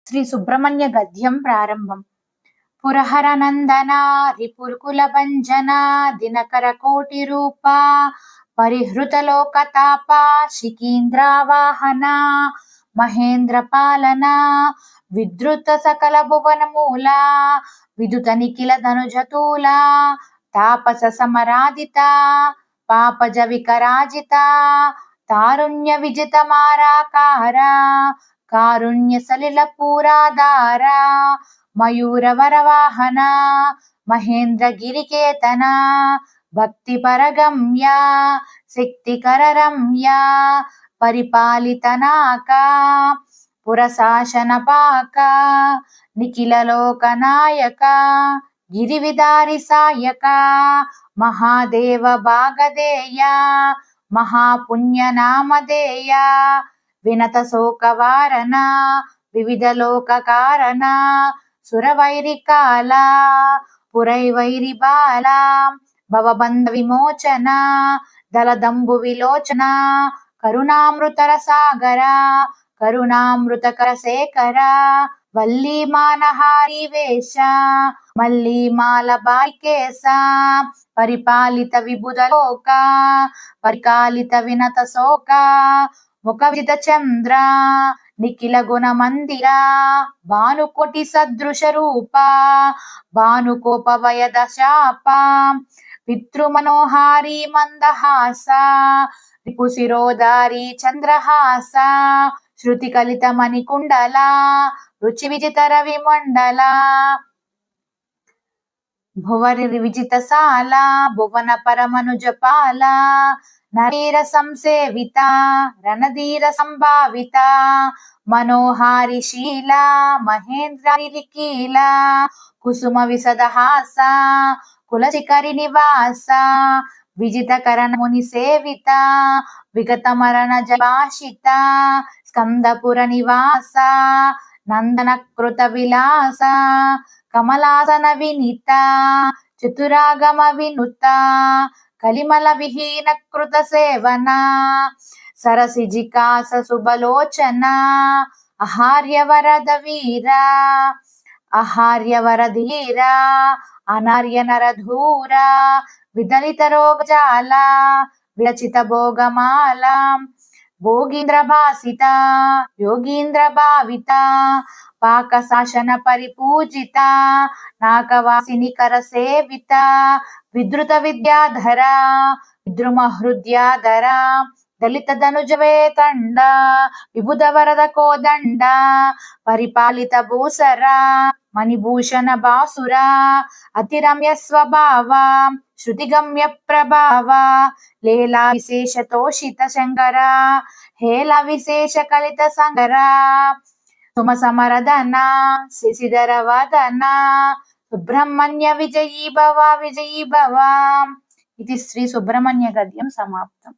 శ్రీ సుబ్రహ్మణ్య గద్యం ప్రారంభం. పురహర నందన రిపుకుల భంజన దినకర కోటి రూప పరిహృత లోకతాప శిఖీంద్రావాహన మహేంద్ర పాలన విద్రుత సకల భువన మూల విదుత నిఖిల ధనుజతూల తాపస సమరాదిత పాపజ వికరాజిత తారుణ్య విజిత మారాకార కారుణ్య సలిల పూరాధార మయూర వరవాహన మహేంద్ర గిరికేతన భక్తి పరగమ్య శక్తికర రమ్య పరిపాలిత నాక పురశాసన పాక నిఖిల లోకనాయక గిరివిదారి సాయక మహాదేవ భాగదేయ మహాపుణ్య నామధేయ వినత శోకవారణ వివిధ లోక కారణ సురవైరి కాల పురైవైరి బాల భవబంధ విమోచన దళదంబు విలోచన కరుణామృతర సాగర కరుణామృతకర శేఖర వల్లీ మానహారి వేష మల్లీ మాల బాయికేశ పరిపాలిత విబుధ లోక పరికాలిత వినత శోక ముఖ విజిత చంద్ర నిఖిల గుణ మందిర భానుకోటి సదృశ రూప భానుకోప వయద శాప పితృమనోహారి మందహాస రిపు శిరోధారి చంద్రహాస శృతి కలిత మణికుండల రుచి విజిత రవి మండల భువరి విజిత సాల భువన పరమనుజపాల నరీర సంసేవిత రణధీర సంభావిత మనోహారి శీల మహేంద్ర లిఖీల కుసుమ విసదహాస కులశిఖరి నివాస విజిత కరణ ముని సేవిత విగత మరణ జభాషిత స్కందపుర నివాస నందన కృత విలాస కమలాసన వినిత చతురాగమ వినుత కలిమల విహీన కృత సేవన సరసి జికాస శుభలోచన అహార్య వరద వీర అహార్య వరధీర అనార్య నరధూర విదలిత రోగజాల విరచిత భోగమాల భోగీంద్ర భాసిత యోగీంద్ర భావిత పాక శాసన పరిపూజిత నాకవాసిని కర సేవిత విద్రుత విద్యాధర విద్రుమ హృద్యాధర దళిత ధనుజవేతండ విబుధ వరద కోదండ పరిపాలిత భూసర మణిభూషణ బాసుర అతిరమ్య స్వభావ శృతిగమ్య ప్రభావ లీలా విశేష తోషిత శంకర హేళ విశేష కలిత సంగర సుమ సమరదన శశిధర వదన సుబ్రహ్మణ్య విజయీ భవ ఇది శ్రీ సుబ్రహ్మణ్య గద్యం సమాప్తం.